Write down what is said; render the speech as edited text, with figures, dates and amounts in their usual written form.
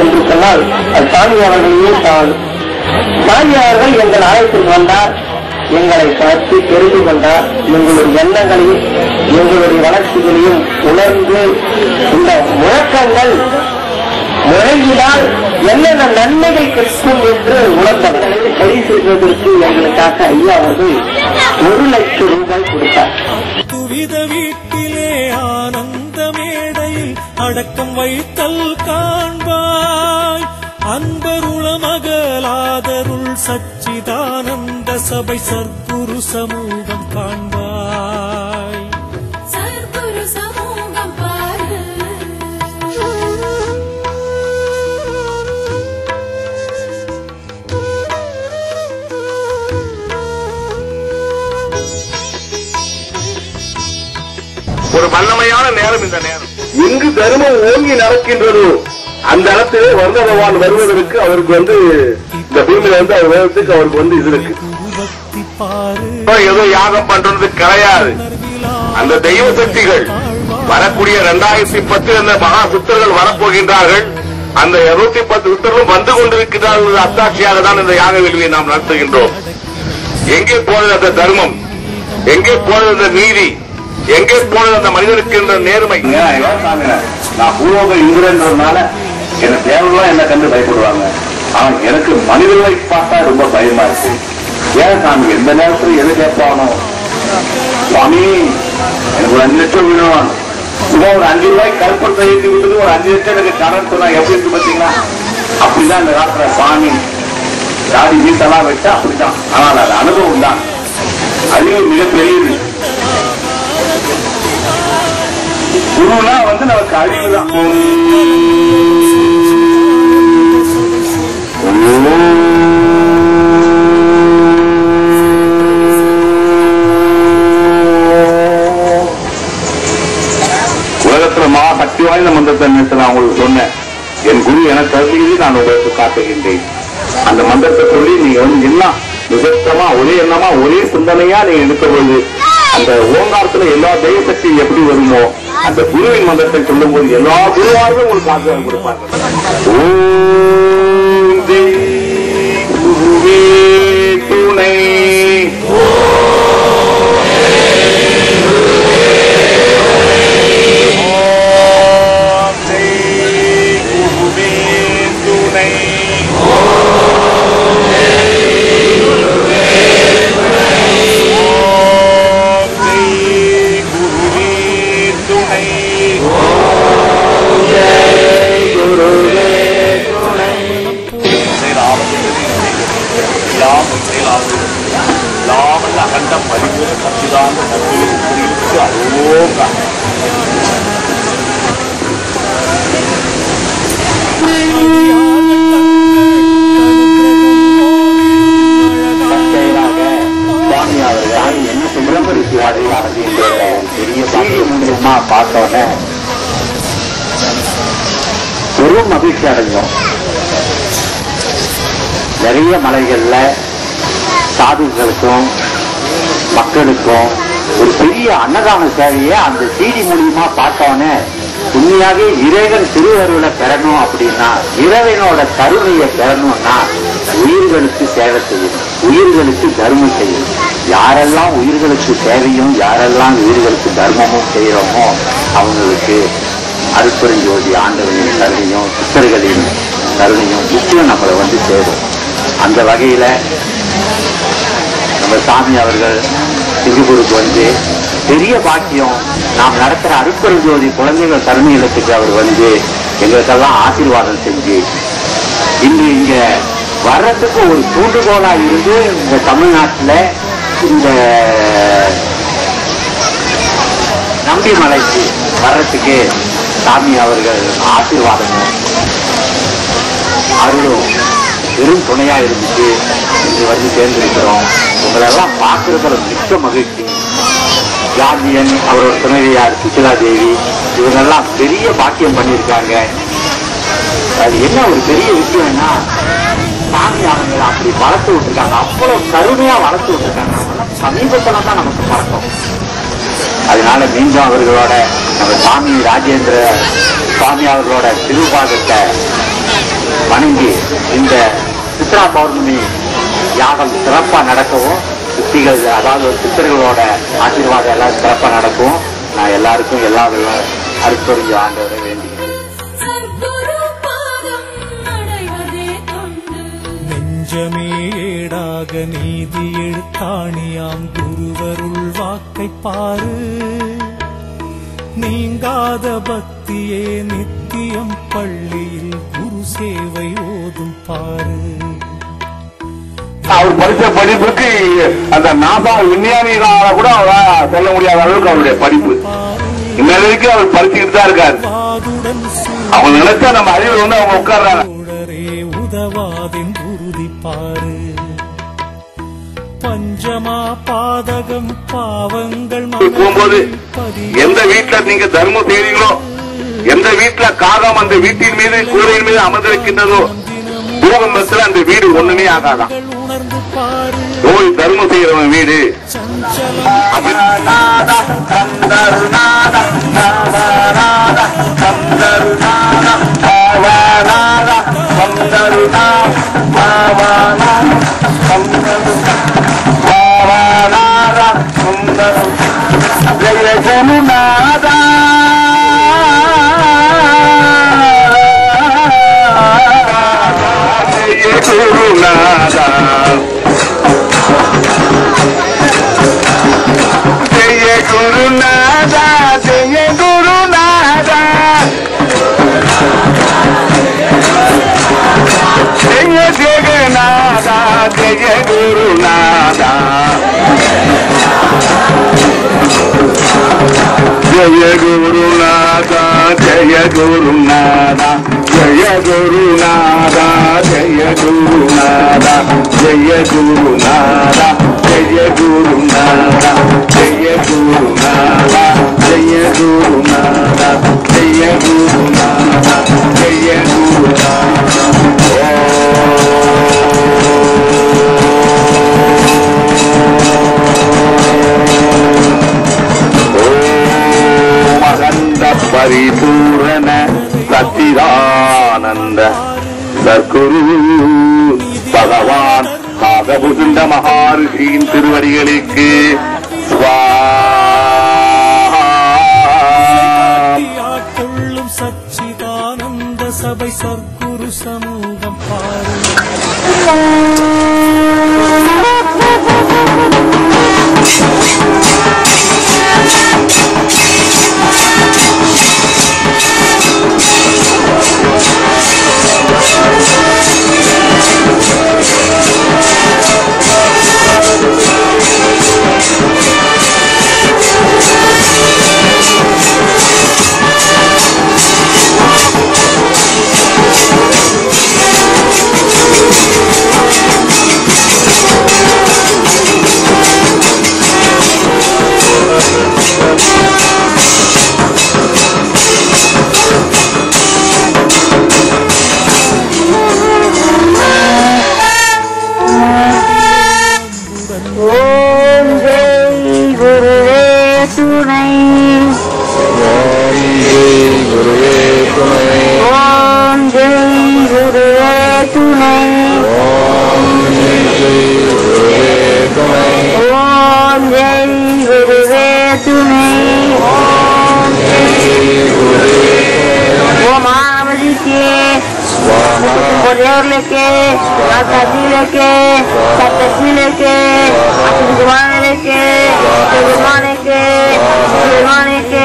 என்று சொன்னால் சாமி அவர்களையே தான். சாமி அவர்கள் எங்கள் ஆலயத்தில் வந்தார், எங்களை பார்த்து தெரிந்து கொண்டார். எங்களுடைய எண்ணங்களையும் எங்களுடைய வளர்ச்சிகளையும் உணர்ந்து இந்த முழக்கங்கள் முழங்கினால் என்னென்ன நன்மைகள் கிடைக்கும் என்று உணர்ந்தவர்களை சரி செய்வதற்கு எங்களுக்காக ஐயா அவர்கள் 1 லட்சம் ரூபாய் கொடுத்தார். துவித வீட்டிலே ஆனந்த மேடையில் அடக்கம் வைத்தல் காண்பாய், அன்பருள மகளாதருள் சச்சிதானந்த சபை சர்க்குரு சமூகம் காண்பாய். சர்க்குரு சமூகம் பாரு. ஒரு வல்லமையான நேரம் இந்த நேரம். எங்கு தர்மம் ஓங்கி நடக்கின்றதோ அந்த இடத்திலே வர்ண பகவான் வருவதற்கு அவருக்கு இந்த பூமியில அவர் வேதத்துக்கு அவருக்கு இது இருக்கு. ஏதோ யாகம் பண்றது கிடையாது. அந்த தெய்வ சக்திகள் வரக்கூடிய 2010 அந்த மகா சித்தர்கள் வரப்போகின்றார்கள். அந்த 210 சித்தர்களும் வந்து கொண்டிருக்கிறார்கள். அத்தாட்சியாக தான் இந்த யாக வேள்வியை நாம் நடத்துகின்றோம். எங்கே போனது அந்த தர்மம், எங்கே போனது அந்த நீதி, எங்கே போனது அந்த மனிதனுக்கு என்ற நேர்மை. நான் பூலோக இந்திரன்றதுனால எனக்கு தேவர்களாம் என்ன கண்டு பயப்படுவாங்க. ஆனா எனக்கு மனிதர்களை பார்த்தா ரொம்ப பயமா இருக்கு. ஏன் சாமி எந்த நேரத்தில் எது கேட்பானோ, சுவாமி எனக்கு ஒரு 5 லட்சம் வேணும், சும்மா ஒரு 5 ரூபாய் கருப்பத்தை ஏற்றி விட்டுட்டு ஒரு 5 லட்சம் எனக்கு கடன் சொன்னா எப்படி இருக்கு பார்த்தீங்களா? அப்படிதான் இந்த காலத்துல சுவாமி தாடி வீட்டெல்லாம் வச்சா அப்படித்தான். ஆனால் அது அனுபவம் தான், அறிவு மிகப்பெரியது. குருனா நமக்கு அறிவுதான். உலகத்துல மகா சக்தி வாய்ந்த மந்திரத்தை நேற்று நான் உங்களுக்கு சொன்னேன். என் குரு எனக்கு கருதியது நான் உங்களுக்கு காட்டுகின்றேன். அந்த மந்திரத்தை சொல்லி நீங்க எல்லாம் நிசப்தமா ஒரே எண்ணமா ஒரே சிந்தனையா நீங்க எடுக்கும்போது அந்த ஓங்காரத்துல எல்லா தெய்வ சக்தி எப்படி வருமோ அந்த குருவின் மந்திரத்தை சொல்லும் போது எல்லா குருவாரும் உங்களுக்கு ஆசீர்வாதம் கொடுப்பாங்க. ஓம் குருவே துணை, பார்த்தோன்னே ஒரு மகிழ்ச்சி அடைஞ்சோம். நிறைய மலைகள்ல சாதுகளுக்கும் மக்களுக்கும் ஒரு பெரிய அன்னதான சேவையை அந்த செய்தி மூலியமா பார்த்தோன்னே உண்மையாவே இறைவன் திருவருளை பெறணும் அப்படின்னா, இறைவனோட கருணையை பெறணும்னா உயிர்களுக்கு சேவை செய்யணும், உயிர்களுக்கு தர்மம் செய்யணும். யாரெல்லாம் உயிர்களுக்கு சேவையும் யாரெல்லாம் உயிர்களுக்கு தர்மமும் செய்யறோமோ அவங்களுக்கு அருட்பெருஞ்சோதி ஆண்டவனின் கருணையும் சித்தர்களின் கருணையும் நிச்சயம் நம்மளை சேரும். அந்த வகையில நம்ம சாமி அவர்கள் சிங்கப்பூருக்கு பெரிய பாக்கியம். நாம் நடத்துற அருட்பெருஞ்சோதி குழந்தைகள் கருணை இல்லத்துக்கு அவர் எங்களுக்கெல்லாம் ஆசீர்வாதம் செஞ்சு இன்று இங்க வர்றதுக்கு ஒரு தூண்டுகோலா இருந்து இந்த தமிழ்நாட்டில் இந்த நம்பி மலைக்கு வர்றதுக்கு சாமி அவர்கள் ஆசீர்வாதமும் அருளும் பெரும் துணையா இருந்துச்சு. இன்று வந்து சேர்ந்திருக்கிறோம். உங்களெல்லாம் பார்க்கறதுல மிக்க மகிழ்ச்சி. ஜார்ஜியன், அவரோட துணைவியார் சுசிலா தேவி, இவங்கெல்லாம் பெரிய பாக்கியம் பண்ணியிருக்காங்க. அது என்ன ஒரு பெரிய விஷயம்னா, சாமி அவங்களை அப்படி வளர்த்து விட்டுருக்காங்க, அவ்வளவு கருமையா வளர்த்து விட்டுருக்காங்க. சமீபத்துல தான் நமக்கு பழக்கம். அதனால மீண்டும் அவர்களோட நம்ம சாமி ராஜேந்திர சுவாமி அவர்களோட திருப்பாதத்தை வணங்கி இந்த சித்ரா பௌர்ணமி யாகம் சிறப்பா நடக்கவும், சித்திகள் அதாவது சித்தர்களோட ஆசீர்வாதம் எல்லாம் சிறப்பா நடக்கும். நான் எல்லாருக்கும் எல்லா அருட்பெருஞ்ச ஆண்டவரை வேண்டிக்கிறேன். நெஞ்சமே ஏடாக நீதி எழுத்தாணியாம் குருவருள் வாக்கை பாரு, நீங்காத பக்தியே நித்தியம் பள்ளியில் குரு சேவை ஓதும் பாரு. அவர் படித்த படிப்புக்கு அந்த நாசா விஞ்ஞானிகளால கூட அவரால் சொல்ல முடியாத அளவுக்கு அவருடைய படிப்பு இன்ன வரைக்கும் அவர் படிச்சுக்கிட்டு தான் இருக்காரு. அவங்க நினைச்சா நம்ம அறிவு வந்து அவங்க உட்கார்றாங்க. உதவாதின் உறுதி பாரு, பஞ்சமா பாதகம் பாவங்கள் போகும்போது எந்த வீட்டுல நீங்க தர்மம் செய்றீங்களோ, எந்த வீட்டுல காகம் அந்த வீட்டின் மீது கூரையின் மீது அமர்ந்திருக்கின்றதோ, பூகம்பத்துல அந்த வீடு ஒண்ணுமே ஆகாதான். நோய் தர்மம் செய்யறவன் வீடு जय गुरुनाथा जय गुरुनाथा जय गुरुनाथा जय गुरुनाथा जय गुरुनाथा जय गुरुनाथा जय गुरुनाथा जय गुरुनाथा जय गुरुनाथा जय गुरुनाथा परिपूर्ण सच्चिदानंद सद्गुरु भगवान नागभुजुण्ड महर्षिயின் திருவடிகளுக்கு கொள்ளும் சச்சிதானந்த சபை சத்குரு சமூகம் பாரு. लेके राजी लेके सप्तमी लेके गुरुवार लेके गुरुवार के